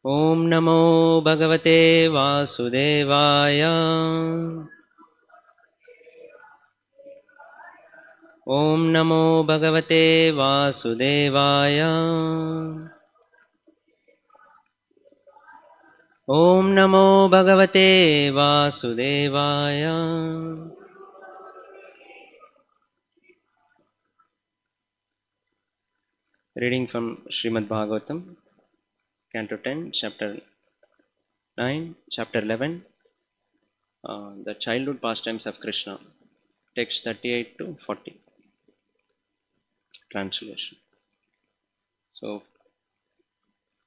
ॐ नमो भगवते वासुदेवाय। ॐ नमो भगवते वासुदेवाय। ॐ नमो भगवते वासुदेवाय। Reading from Srimad Bhagavatam, Canto 10, Chapter 9, Chapter 11, the childhood pastimes of Krishna, text 38 to 40, translation. So,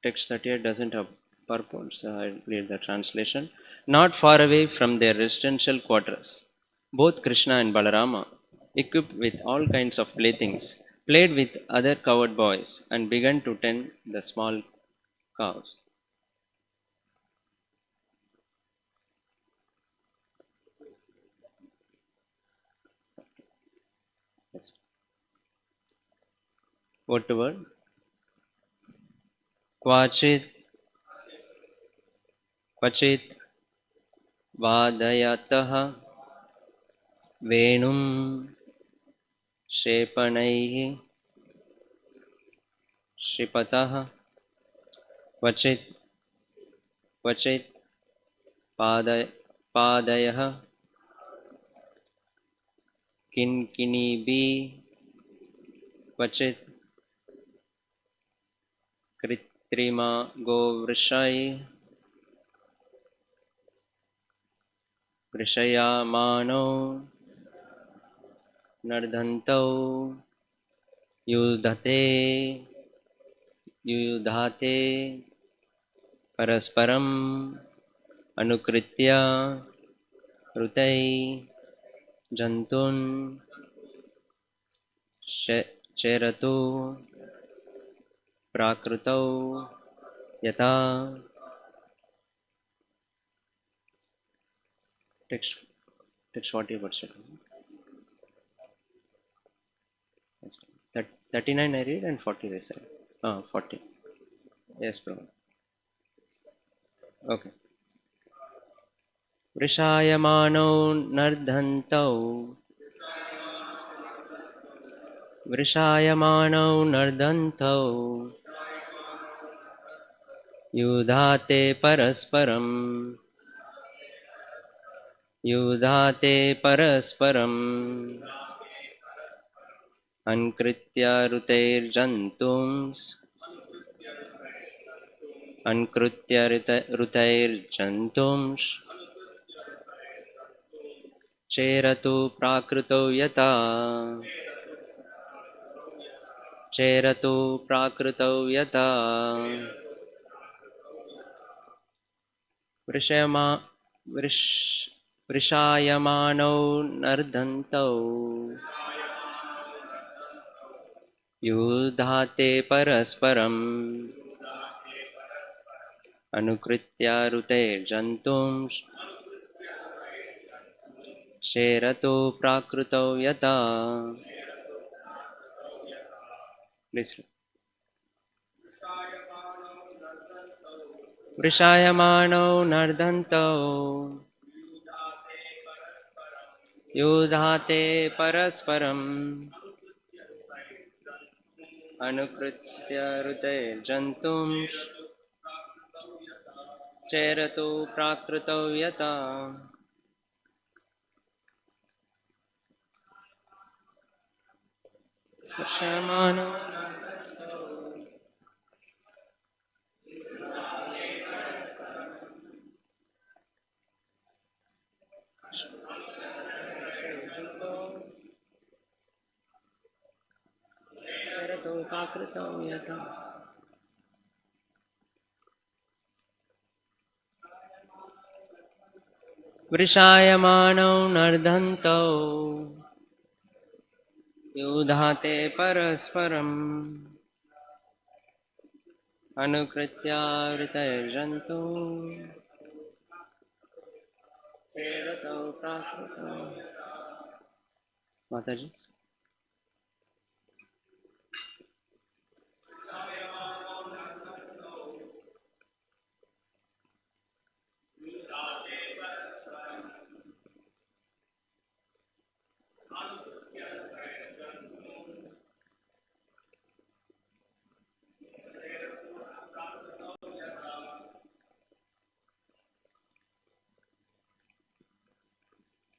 text 38 doesn't have purport, so I'll read the translation. Not far away from their residential quarters, both Krishna and Balarama, equipped with all kinds of playthings, played with other cowherd boys and began to tend the small cows. Word to word. Kvachit वादयतः वेणुं क्षेपणैः क्षिपतः क्वचित् पादयः किङ्किणीभिः क्वचित् कृत्रिमा गोवृषैः वृषयामानौ नर्धन्तौ युधाते परस्परम् अनुकृत्य ऋतै जन्तून् चेरतु प्राकृतौ यथा. Text 40%. 39 I read and 40 they say. 40. Yes, bro. Okay. Vrishayamano nardhantau yudhate parasparam ankritya rutairjantumsh cheratu prakrito yata Vrishayamano nardhantau yudhate parasparam anukritya rutairjantum cheratu prakrito yata. Please. Vrishayamano nardhantau yudhate parasparam anukritya rutairjantum cheratu prakrito yata. Vrishayamano Vrishayamano nardhantau yudhate parasparam anukritya rutairjantum cheratu prakrito. Mataji.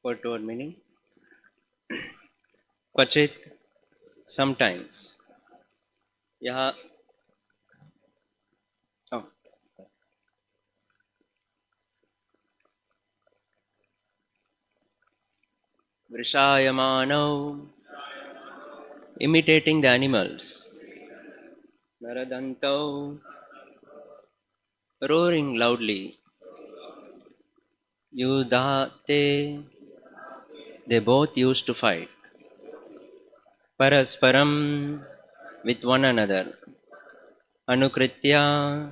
Word meaning. Kvachit, sometimes. Yaha, oh, Vrishayamanau, imitating the animals. Naradantau, roaring loudly. Yudhate, they both used to fight. Parasparam, with one another. Anukritya,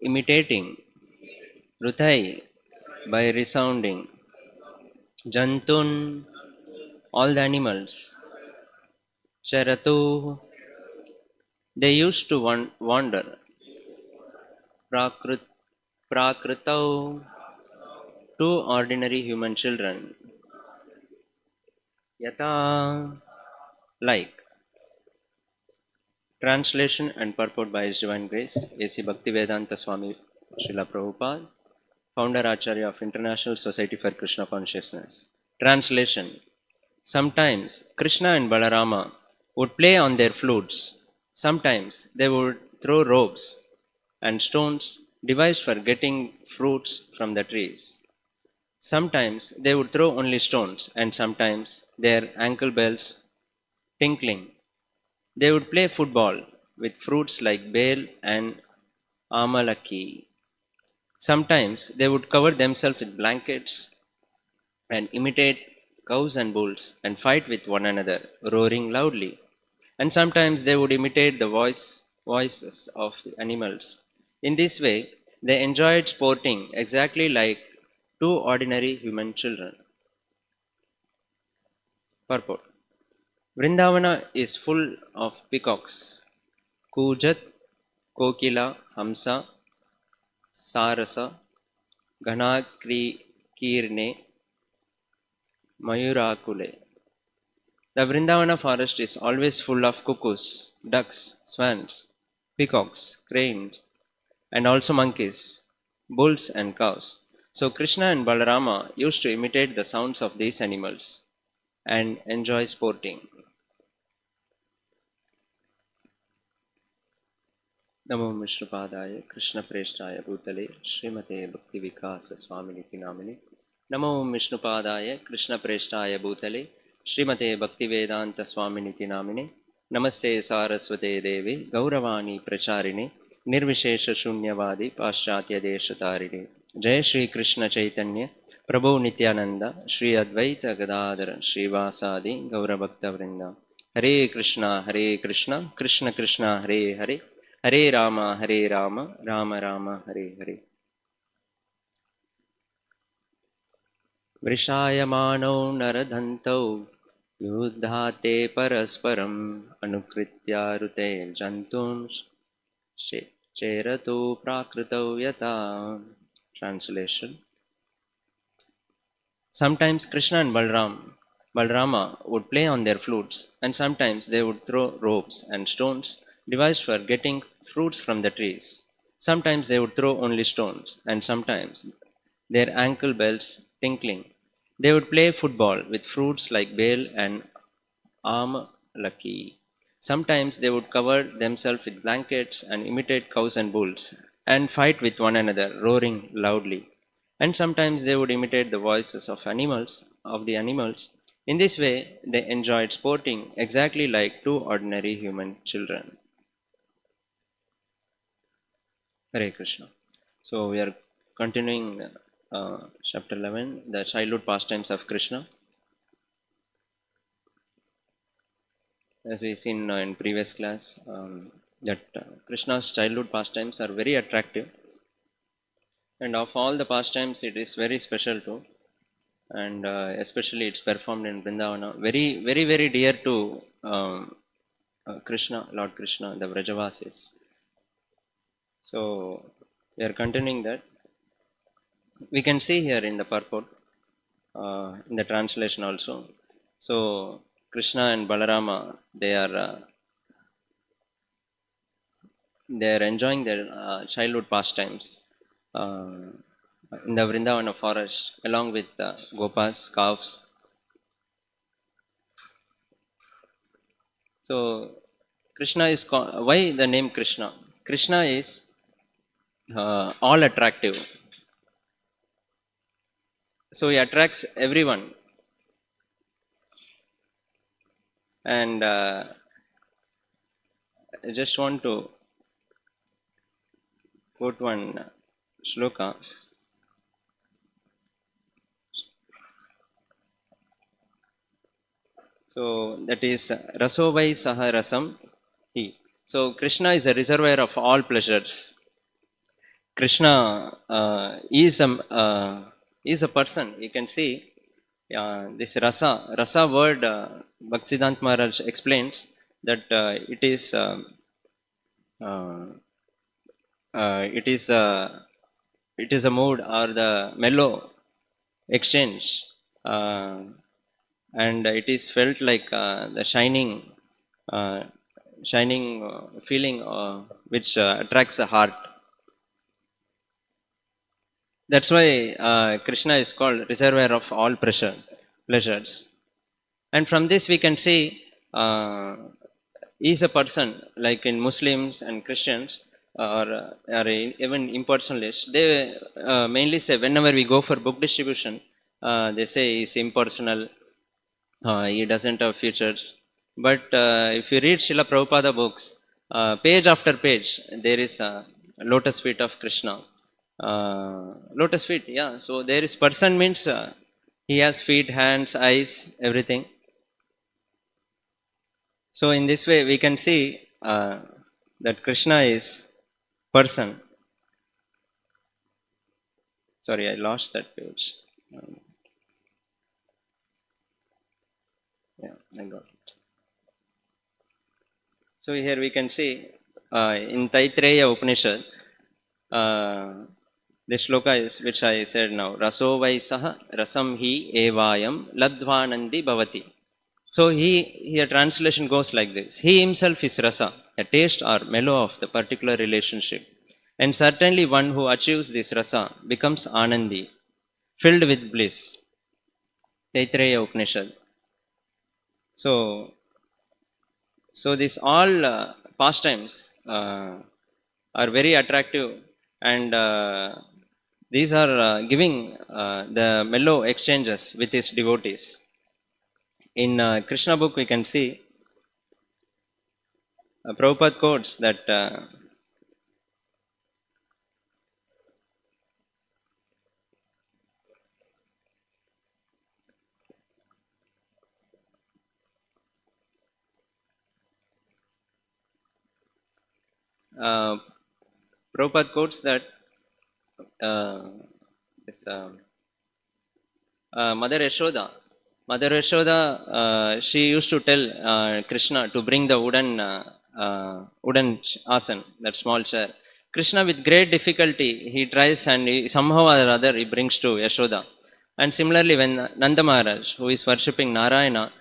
imitating. Ruthai, by resounding. Jantun, all the animals. Charatu, they used to wander. Prakrit, Prakritau, two ordinary human children. Yata, like. Translation and purport by His Divine Grace, A.C. Bhaktivedanta Swami Srila Prabhupada, Founder Acharya of International Society for Krishna Consciousness. Translation. Sometimes Krishna and Balarama would play on their flutes. Sometimes they would throw ropes and stones devised for getting fruits from the trees. Sometimes they would throw only stones, and sometimes their ankle bells tinkling. They would play football with fruits like bale and amalaki. Sometimes they would cover themselves with blankets and imitate cows and bulls and fight with one another, roaring loudly. And sometimes they would imitate the voices of the animals. In this way, they enjoyed sporting exactly like two ordinary human children. Purport. Vrindavana is full of peacocks. Kujat, Kokila, Hamsa, Sarasa, Ganakirne, Mayurakule. The Vrindavana forest is always full of cuckoos, ducks, swans, peacocks, cranes, and also monkeys, bulls, and cows. So Krishna and Balarama used to imitate the sounds of these animals and enjoy sporting. Namo Vishnupadaya Krishna Preshtaya Bhutale Srimate Bhakti Vikasa Swaminiti Namine. Namo Vishnupadaya Krishna Preshtaya Bhutale Srimate Bhakti Vedanta Swaminiti Namine. Namaste Saraswate Devi Gauravani Pracharine Nirvishesha Shunyavadi Paschatya Deshatarine. Jai Shri Krishna Chaitanya Prabhu Nityananda Shri Advaita Gadadhara Shri Vasadi Gauravakta Vrinda. Hare Krishna Krishna Krishna Hare Hare Hare Rama, Rama Rama, Hare Hare. Vrishayamano naradhantau yuddhate parasparam anukritya rute jantun cheratu prakritau yata. Translation. Sometimes Krishna and Balrama would play on their flutes, and sometimes they would throw ropes and stones devised for getting fruits from the trees. Sometimes they would throw only stones, and sometimes their ankle bells tinkling. They would play football with fruits like bale and amalaki. Sometimes they would cover themselves with blankets and imitate cows and bulls and fight with one another, roaring loudly. And sometimes they would imitate the voices of the animals. In this way, they enjoyed sporting exactly like two ordinary human children. Hare Krishna. So we are continuing chapter 11, the childhood pastimes of Krishna. As we seen in previous class, that Krishna's childhood pastimes are very attractive, and of all the pastimes, it is very special too, and especially it's performed in Vrindavana, very, very, very dear to Krishna, Lord Krishna, the Vrajavasis. So we are continuing that. We can see here in the purport, in the translation also. So Krishna and Balarama, they are enjoying their childhood pastimes. in the Vrindavana forest along with gopas, calves. So Krishna is why the name Krishna? Krishna is all attractive. So he attracts everyone, and I just want to quote one shloka. So that is Rasovai Saha Rasam He. So Krishna is a reservoir of all pleasures. Krishna is a person. You can see this rasa word. Bhaktivedanta Maharaj explains that uh, it is it is a mood or the mellow exchange, uh, and it is felt like the uh, shining feeling which attracts the heart. That's why Krishna is called reservoir of all pleasures. And from this we can see he is a person like in Muslims and Christians or even impersonalists. They mainly say whenever we go for book distribution, they say he's impersonal, he doesn't have features. But if you read Srila Prabhupada books, page after page, there is a lotus feet of Krishna. Lotus feet, yeah. So there is person means he has feet, hands, eyes, everything. So in this way, we can see that Krishna is person. Sorry, I lost that page. Yeah, I got it. So here we can see in Taitreya Upanishad, this shloka is which I said now. Raso vaisaha rasam hi evayam labdvanandi bhavati. So here translation goes like this. He himself is rasa, a taste or mellow of the particular relationship. And certainly one who achieves this rasa becomes anandi, filled with bliss. Taitreya Upanishad. So these all pastimes are very attractive, and these are giving the mellow exchanges with his devotees. In Krishna book, we can see Prabhupada quotes that Prabhupada quotes that this, Mother Yashoda, she used to tell Krishna to bring the wooden asan, that small chair. Krishna, with great difficulty, he tries and somehow or other he brings to Yashoda. And similarly, when Nanda Maharaj, who is worshipping Narayana,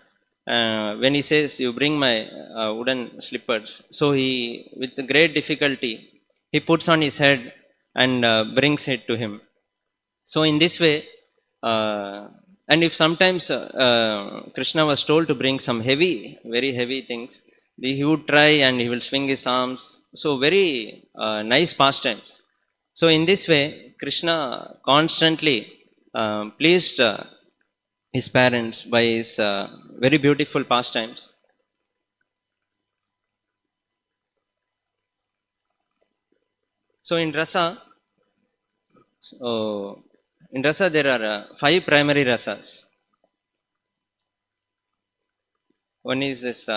when he says, "You bring my wooden slippers," so he, with great difficulty, he puts on his head and brings it to him. So in this way, and if sometimes Krishna was told to bring some very heavy things, he would try and he will swing his arms. So very nice pastimes. So in this way, Krishna constantly pleased his parents by his very beautiful pastimes. So in rasa, there are 5 primary rasas. One is this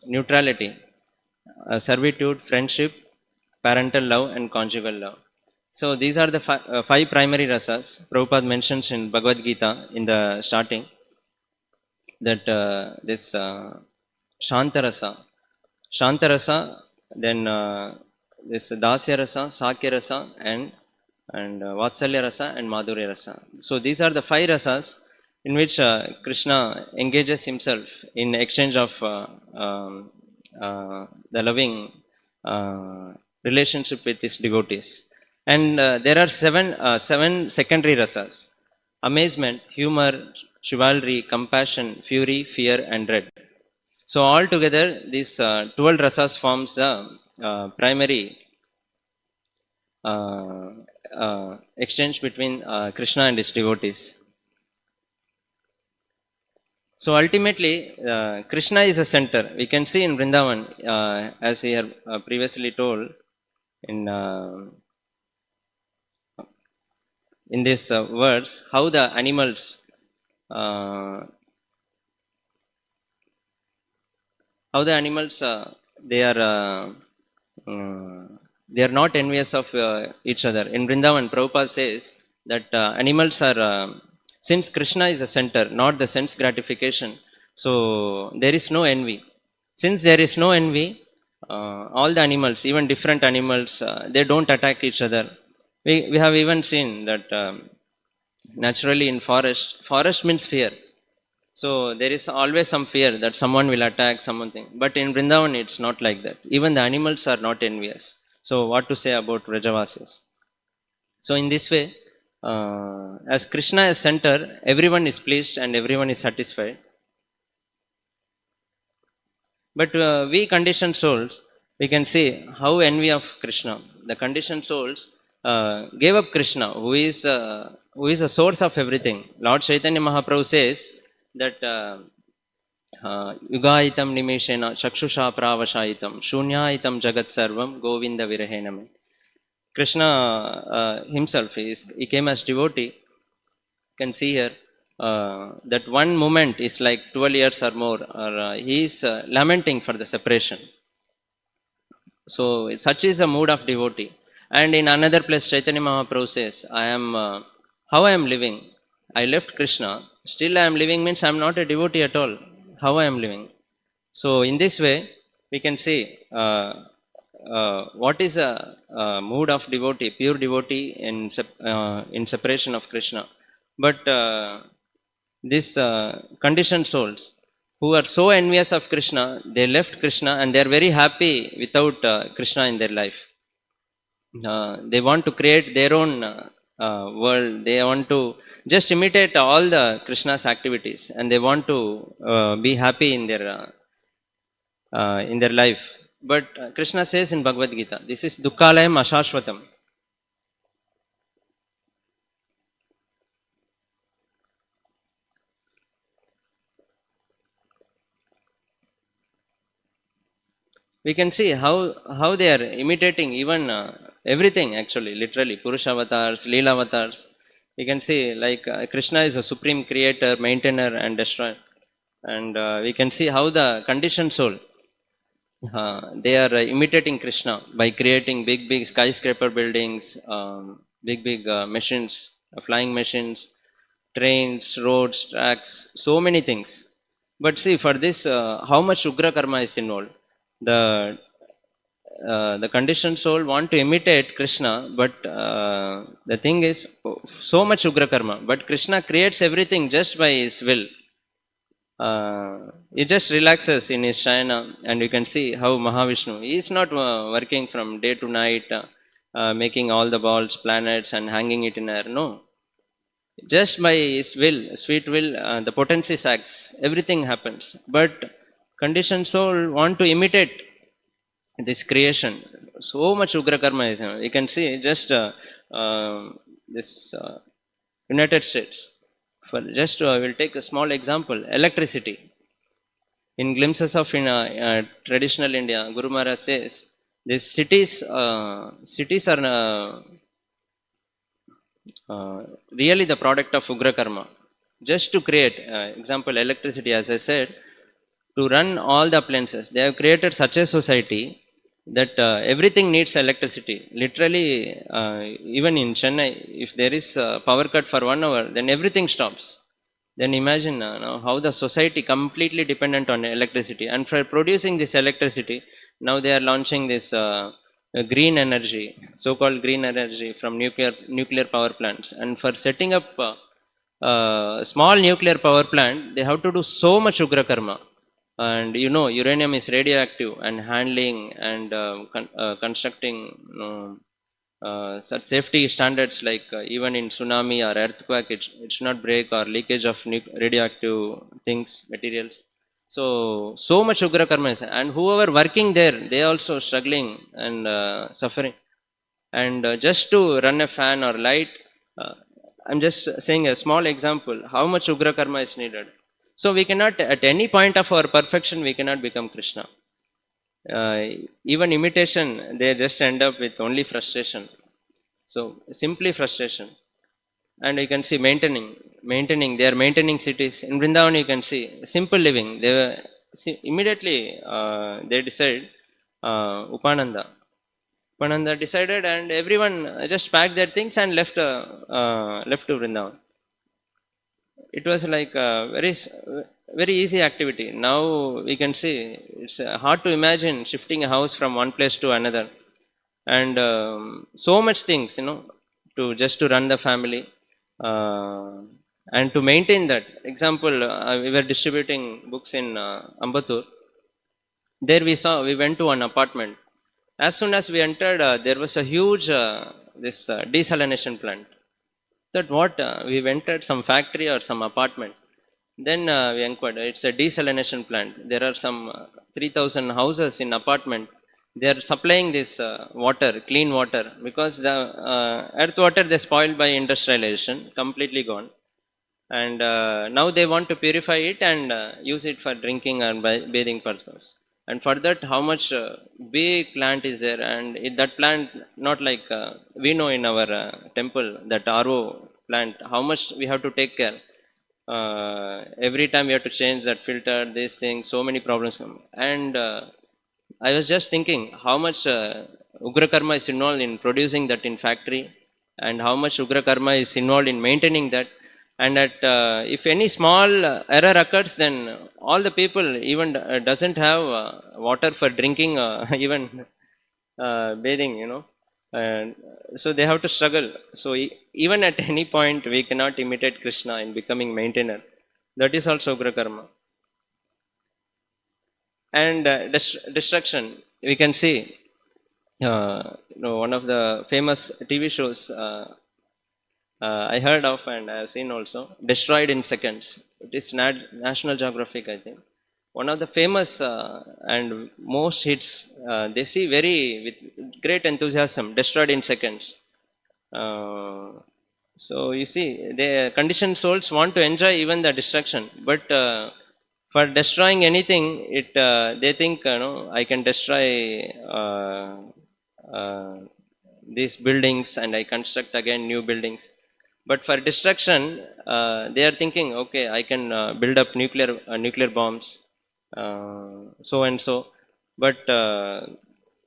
neutrality, servitude, friendship, parental love, and conjugal love. So these are the 5 primary rasas. Prabhupada mentions in Bhagavad Gita in the starting that this Shantarasa, then this Dasya Rasa, Sakya Rasa, and Vatsalya Rasa and Madhurya Rasa. So these are the 5 rasas in which Krishna engages himself in exchange of the loving relationship with his devotees. And there are seven secondary rasas: amazement, humor, chivalry, compassion, fury, fear, and dread. So altogether, these 12 rasas forms the primary uh, exchange between Krishna and his devotees. So ultimately, Krishna is a center. We can see in Vrindavan, as he had previously told in these words, how the animals, uh, they are uh, they are not envious of each other. In Vrindavan, Prabhupada says that animals are since Krishna is a center, not the sense gratification. So there is no envy. Since there is no envy, all the animals, even different animals, they don't attack each other. We have even seen that naturally in forest means fear. So there is always some fear that someone will attack something. But in Vrindavan, it's not like that. Even the animals are not envious. So what to say about Vrajavasis? So in this way, as Krishna is center, everyone is pleased and everyone is satisfied. But we conditioned souls, we can see how envy of Krishna. The conditioned souls gave up Krishna, who is a source of everything. Lord Chaitanya Mahaprabhu says that Yugaitam nimeshena chakshusha pravashayitam shunyaitam jagat sarvam govinda virahenam. Krishna himself, he came as devotee. You can see here that one moment is like 12 years or more, or he is lamenting for the separation. So such is a mood of devotee. And in another place, Chaitanya Mahaprabhu says, how I am living. I left Krishna, still I am living means I am not a devotee at all. How I am living. So in this way, we can see what is a mood of devotee, pure devotee in separation of Krishna. But these conditioned souls who are so envious of Krishna, they left Krishna and they are very happy without Krishna in their life. They want to create their own world. They want to just imitate all the Krishna's activities, and they want to be happy in their life. But Krishna says in Bhagavad Gita, this is Dukkalayam Ashashvatam. We can see how they are imitating even everything actually, literally, Purusha avatars, Leela avatars. We can see like Krishna is a supreme creator, maintainer and destroyer. And we can see how the conditioned soul, they are imitating Krishna by creating big skyscraper buildings, big machines, flying machines, trains, roads, tracks, so many things. But see, for this, how much Ugra karma is involved? The conditioned soul want to imitate Krishna, but the thing is, so much Ugra karma. But Krishna creates everything just by his will. He just relaxes in his shayana, and you can see how Mahavishnu, he is not working from day to night, making all the balls, planets, and hanging it in air. No. Just by his will, sweet will, the potencies acts, everything happens. But conditioned soul want to imitate this creation. So much Ugra karma is. You can see just this United States. For just we'll take a small example, electricity. In glimpses of traditional India, Guru Maharaj says, these cities are really the product of Ugra karma. Just to create, example, electricity, as I said, to run all the appliances, they have created such a society that everything needs electricity. Literally, even in Chennai, if there is power cut for 1 hour, then everything stops. Then imagine how the society completely dependent on electricity. And for producing this electricity, now they are launching this green energy, so-called green energy from nuclear power plants. And for setting up small nuclear power plant, they have to do so much Ugra karma. And uranium is radioactive, and handling and constructing such safety standards like even in tsunami or earthquake, it should not break or leakage of radioactive things, materials. So much ugra karma is, and whoever working there, they also struggling and suffering. And just to run a fan or light, uh, I'm just saying a small example how much ugra karma is needed. So we cannot, at any point of our perfection, we cannot become Krishna. uh, Even imitation, they just end up with only frustration. So simply frustration. And you can see maintaining, they are maintaining cities in Vrindavan. You can see simple living, they were, see, immediately they decide, Upananda decided, and everyone just packed their things and left to Vrindavan. It was like a very easy activity. Now we can see it's hard to imagine shifting a house from one place to another, and so much things, to just to run the family, uh, and to maintain that. Example, we were distributing books in Ambattur. There we went to an apartment. As soon as we entered, there was a huge this desalination plant. That what, we entered some factory or some apartment. Then we inquired, it's a desalination plant. There are some 3,000 houses in apartment. They are supplying this water, clean water, because the earth water, they spoiled by industrialization, completely gone. And now they want to purify it and use it for drinking and bathing purpose. And for that, how much big plant is there? And that plant, not like we know in our temple, that RO plant, how much we have to take care. Every time we have to change that filter, this thing, so many problems come. And I was just thinking how much ugra karma is involved in producing that in factory, and how much ugra karma is involved in maintaining that. And that if any small error occurs, then all the people even doesn't have water for drinking, even bathing, and so they have to struggle. So even at any point, we cannot imitate Krishna in becoming maintainer. That is also ugra karma. And destruction, we can see, one of the famous TV shows I heard of, and I have seen also, Destroyed in Seconds. It is National Geographic, I think. One of the famous and most hits, they see very with great enthusiasm, Destroyed in Seconds. So you see, the conditioned souls want to enjoy even the destruction, but for destroying anything, they think, I can destroy uh, these buildings, and I construct again new buildings. But for destruction, they are thinking, okay, I can build up nuclear bombs, so and so. But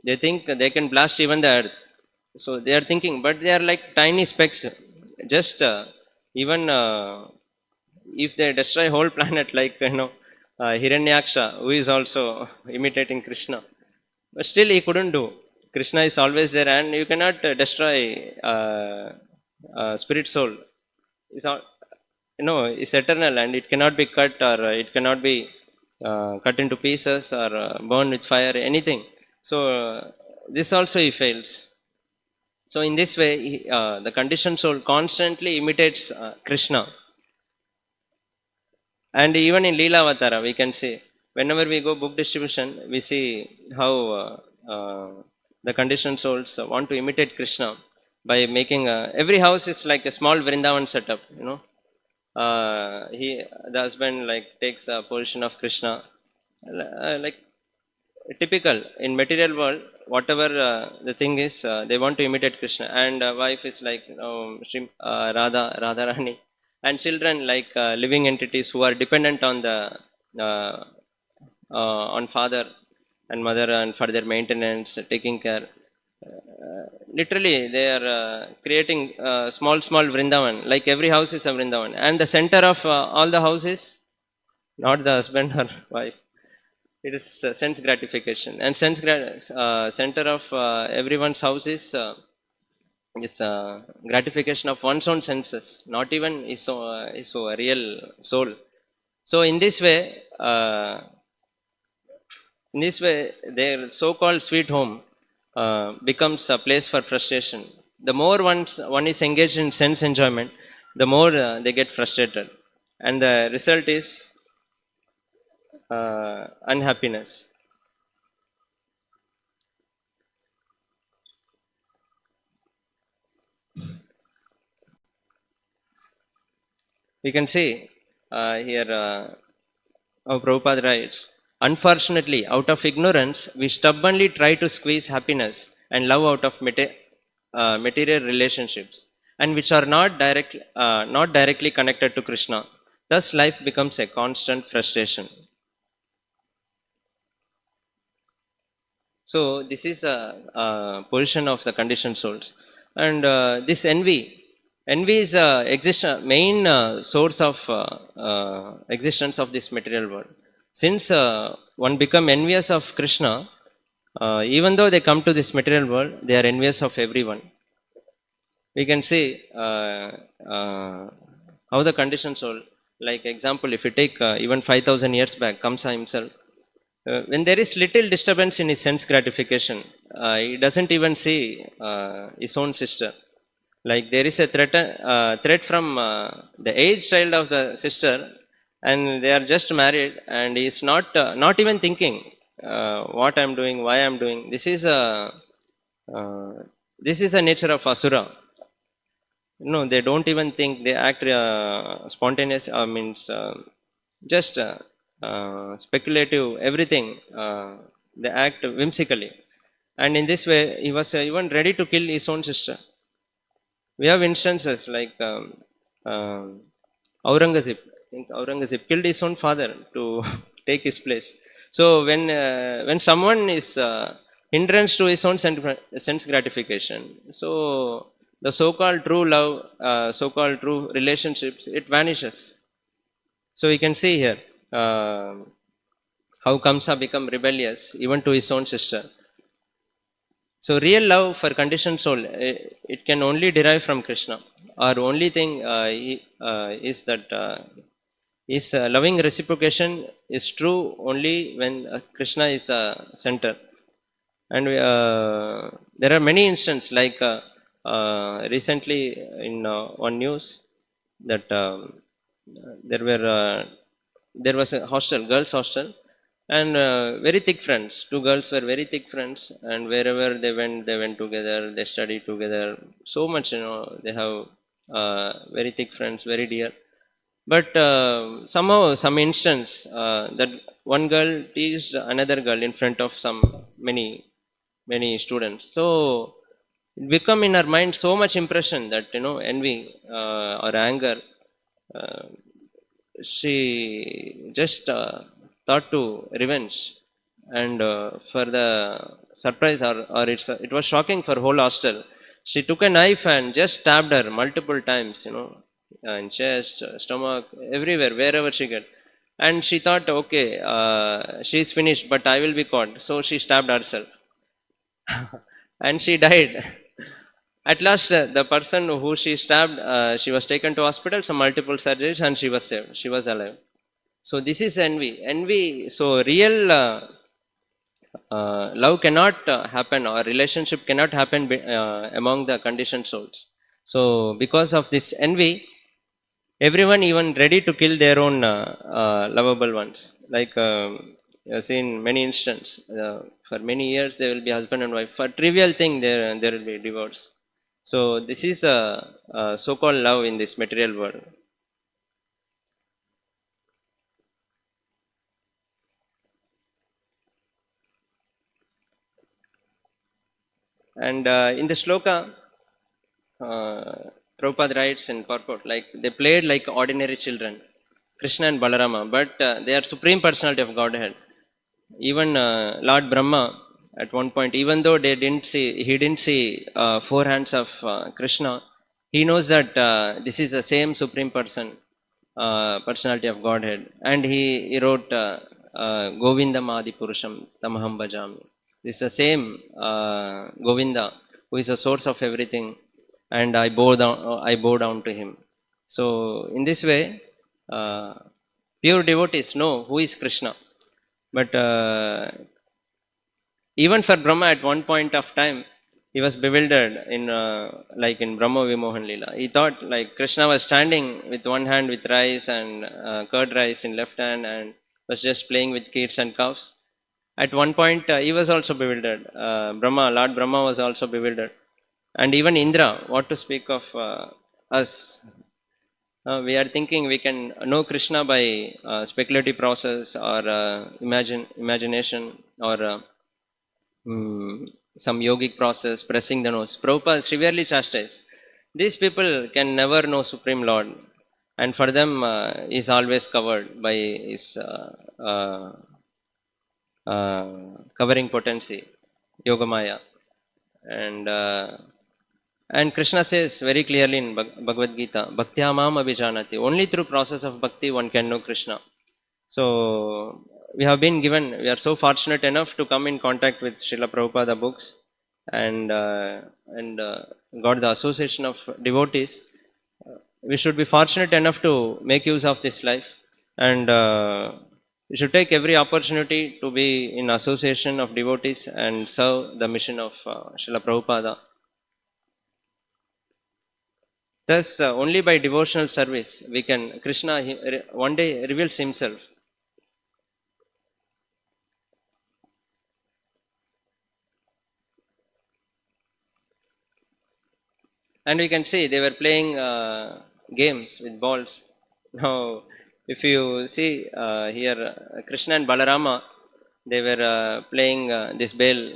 they think they can blast even the earth. So they are thinking, but they are like tiny specks. Just even if they destroy whole planet, like Hiranyaksha, who is also imitating Krishna, but still he couldn't do. Krishna is always there, and you cannot destroy spirit soul. Is all, is eternal, and it cannot be cut, or it cannot be cut into pieces, or burned with fire, anything. So this also he fails. So in this way, the conditioned soul constantly imitates Krishna. And even in Leela Avatara, we can see, whenever we go book distribution, we see how the conditioned souls want to imitate Krishna by making every house is like a small Vrindavan setup. The husband like takes a position of Krishna, like typical in material world. Whatever the thing is, they want to imitate Krishna, and wife is like Radha Rani, and children like living entities who are dependent on the uh, on father and mother, and for their maintenance, taking care. Literally, they are creating small Vrindavan. Like every house is a Vrindavan, and the center of all the houses, not the husband or wife. It is sense gratification, and center of everyone's house is gratification of one's own senses, not even his real soul. So in this way, their so-called sweet home becomes a place for frustration. The more one is engaged in sense enjoyment, the more they get frustrated, and the result is unhappiness. We can see here how Prabhupada writes, unfortunately, out of ignorance, we stubbornly try to squeeze happiness and love out of material relationships, and which are not directly connected to Krishna. Thus, life becomes a constant frustration. So, this is a position of the conditioned souls, and this envy is main source of existence of this material world. Since one become envious of Krishna, even though they come to this material world, they are envious of everyone. We can see how the conditioned soul, like example, if you take even 5,000 years back, Kamsa himself, when there is little disturbance in his sense gratification, he doesn't even see his own sister. Like there is a threat from the age child of the sister, and they are just married, and he is not even thinking what I'm doing, why I'm doing. Uh, this is a nature of asura. No, they don't even think. They act spontaneous. Means just speculative. Everything. They act whimsically, and in this way, he was even ready to kill his own sister. We have instances like Aurangzeb. I think Aurangzeb killed his own father to take his place. So when someone is hindrance to his own sense gratification, so the so-called true love, so-called true relationships, it vanishes. So we can see here how Kamsa become rebellious even to his own sister. So real love for conditioned soul, it can only derive from Krishna. Our only thing is that loving reciprocation is true only when Krishna is center. And there are many instances like recently in one news that there was a hostel, girls hostel, and very thick friends. Two girls were very thick friends, and wherever they went together. They studied together. So much, they have very thick friends, very dear. But somehow, some instance that one girl teased another girl in front of many students. So it become in her mind so much impression that envy or anger. Uh, she just thought to revenge, and for the surprise, or it was shocking for whole hostel. She took a knife and just stabbed her multiple times, in chest, stomach, everywhere, wherever she get. And she thought, okay, she's finished, but I will be caught. So she stabbed herself, and she died. At last, the person who she stabbed, she was taken to hospital, some multiple surgeries, and she was saved. She was alive. So this is envy. Envy. So real love cannot happen, or relationship cannot happen among the conditioned souls. So because of this envy, everyone even ready to kill their own lovable ones. Like I've seen many instances. For many years, they will be husband and wife. For trivial thing, there will be divorce. So this is a so-called love in this material world. And in the shloka, Prabhupada writes in purport, like they played like ordinary children, Krishna and Balarama, but they are supreme personality of Godhead. Even Lord Brahma, at one point, even though he didn't see four hands of Krishna, he knows that this is the same supreme personality of Godhead, and he wrote Govindam Adi Purusham Tamaham Bhajami. This is the same Govinda, who is the source of everything, and I bow down to him. So in this way, pure devotees know who is Krishna. But even for Brahma, at one point of time, He was bewildered in like in Brahma Vimohan Leela. He thought like Krishna was standing with one hand with rice and curd rice in left hand and was just playing with kids and cows. At one point, he was also bewildered. Lord Brahma was also bewildered. And even Indra, what to speak of us? We are thinking we can know Krishna by speculative process or imagination or some yogic process, pressing the nose. Prabhupada severely chastised. These people can never know Supreme Lord, and for them, is always covered by his covering potency, Yogamaya, and Krishna says very clearly in Bhagavad Gita, Bhaktyamam abhijanati. Only through process of bhakti one can know Krishna. So we are so fortunate enough to come in contact with Srila Prabhupada books and got the association of devotees. We should be fortunate enough to make use of this life, and we should take every opportunity to be in association of devotees and serve the mission of Srila Prabhupada. Thus, only by devotional service we can, Krishna one day reveals himself. And we can see they were playing games with balls. Now, if you see here, Krishna and Balarama, they were playing this bell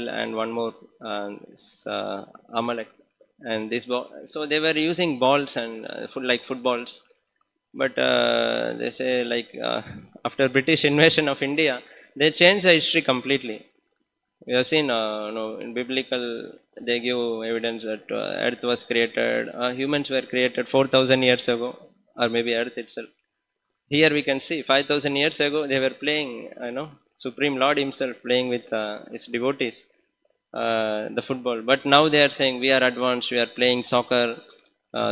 and one more Amalek and this ball. So they were using balls and like footballs. But they say like after British invasion of India, they changed the history completely. We have seen, in biblical, they give evidence that Earth was created, humans were created 4,000 years ago, or maybe Earth itself. Here we can see 5,000 years ago they were playing, Supreme Lord himself playing with his devotees, the football. But now they are saying we are advanced, we are playing soccer,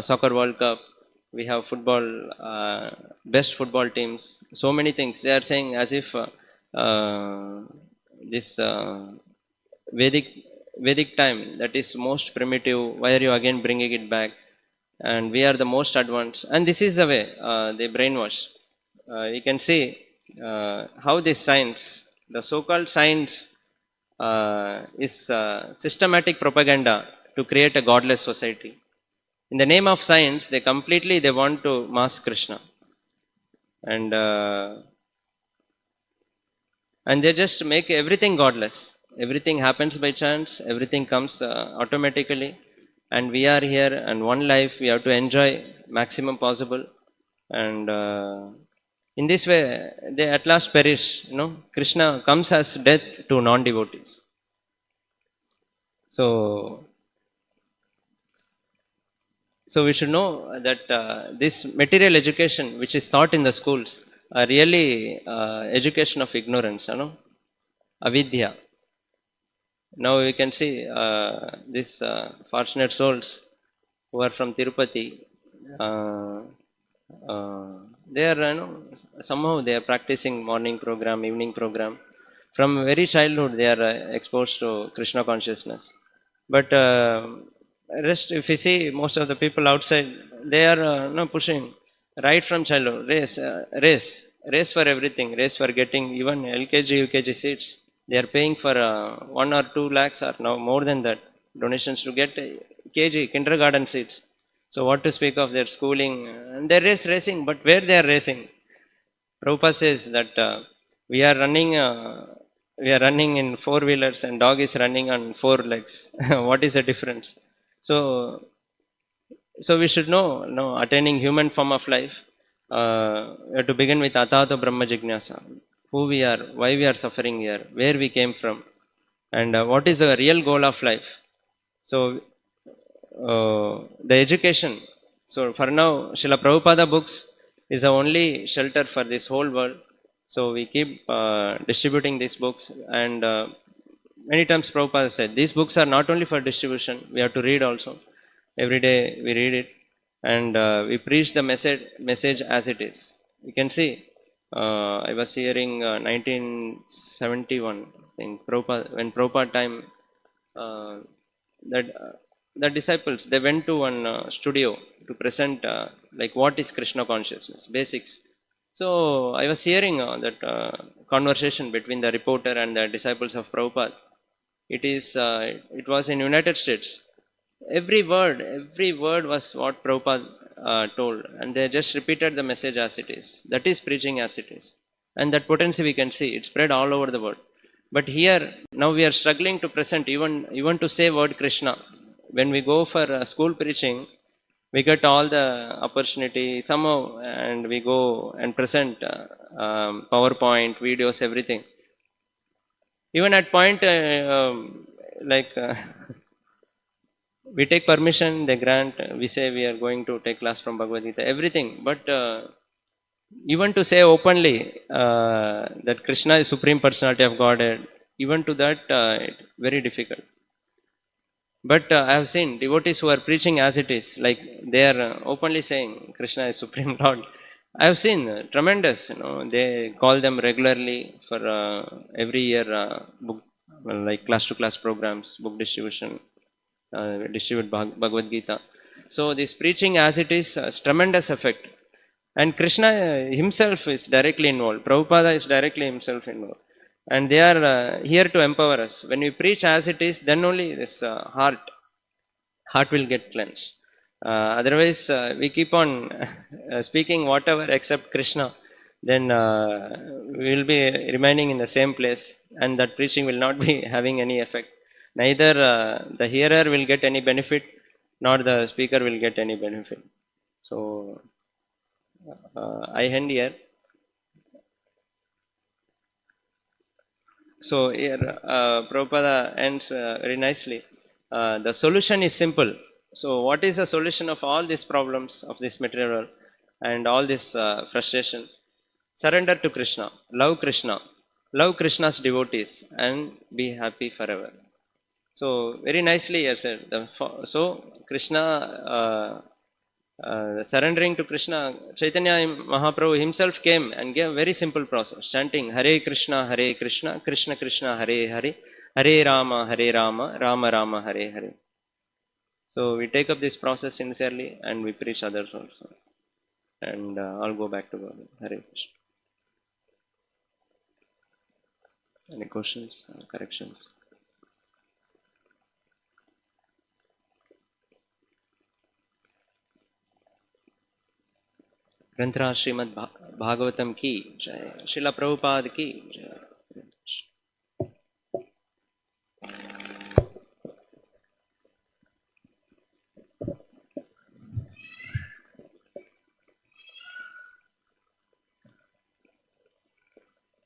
soccer World Cup. We have football, best football teams, so many things. They are saying as if this Vedic time that is most primitive. Why are you again bringing it back? And we are the most advanced. And this is the way they brainwash. You can see how this science, the so-called science, is systematic propaganda to create a godless society. In the name of science, they want to mask Krishna, and they just make everything godless. Everything happens by chance. Everything comes automatically, and we are here. And one life we have to enjoy maximum possible, and in this way they at last perish. Krishna comes as death to non-devotees. So we should know that this material education which is taught in the schools are really education of ignorance, avidya. Now we can see these fortunate souls who are from Tirupati. They are, somehow they are practicing morning program, evening program. From very childhood, they are exposed to Krishna consciousness. But rest, if you see most of the people outside, they are pushing right from childhood. Race for everything. Race for getting even LKG, UKG seats. They are paying for 1 or 2 lakhs or now more than that donations to get KG, kindergarten seats. So what to speak of their schooling? And they're racing, but where they are racing? Prabhupada says that we are running in 4-wheelers and dog is running on 4 legs. What is the difference? So we should know, attaining human form of life, we have to begin with Atata Brahma Jignasa. Who we are, why we are suffering here, where we came from, and what is the real goal of life. So the education. So for now, Srila Prabhupada books is the only shelter for this whole world. So we keep distributing these books, and many times Prabhupada said these books are not only for distribution, we have to read also. Every day we read it, and we preach the message as it is. You can see, I was hearing 1971, I think, when Prabhupada time, that the disciples, they went to one studio to present like what is Krishna consciousness basics. So I was hearing that conversation between the reporter and the disciples of Prabhupada. It was in United States. Every word was what Prabhupada told, and they just repeated the message as it is. That is preaching as it is, and that potency we can see. It spread all over the world. But here now we are struggling to present even to say word Krishna. When we go for school preaching, we get all the opportunity somehow, and we go and present PowerPoint videos, everything. Even at point like we take permission, they grant, we say we are going to take class from Bhagavad Gita, everything. But even to say openly that Krishna is Supreme Personality of Godhead, even to that very difficult. But I have seen devotees who are preaching as it is, like they are openly saying Krishna is Supreme Lord. I have seen tremendous, they call them regularly for every year book, well, like class to class programs, book distribution, distribute Bhagavad Gita. So this preaching as it is has tremendous effect. And Krishna himself is directly involved. Prabhupada is directly himself involved. And they are here to empower us. When we preach as it is, then only this heart will get cleansed. Otherwise, we keep on speaking whatever except Krishna, then we will be remaining in the same place, and that preaching will not be having any effect. Neither the hearer will get any benefit, nor the speaker will get any benefit. So I end here. So here Prabhupada ends very nicely. The solution is simple. So what is the solution of all these problems of this material world and all this frustration? Surrender to Krishna, love Krishna's devotees, and be happy forever. So very nicely here said. So Krishna, surrendering to Krishna, Chaitanya Mahaprabhu himself came and gave a very simple process, chanting Hare Krishna, Krishna Krishna, Hare Hare, Hare Rama, Rama Rama, Hare Hare. So we take up this process sincerely, and we preach others also. And I'll go back to God. Hare Krishna. Any questions or corrections? ग्रंथराज Shrimad Bhagavatam की जय, श्रीला प्रभुपाद की जय।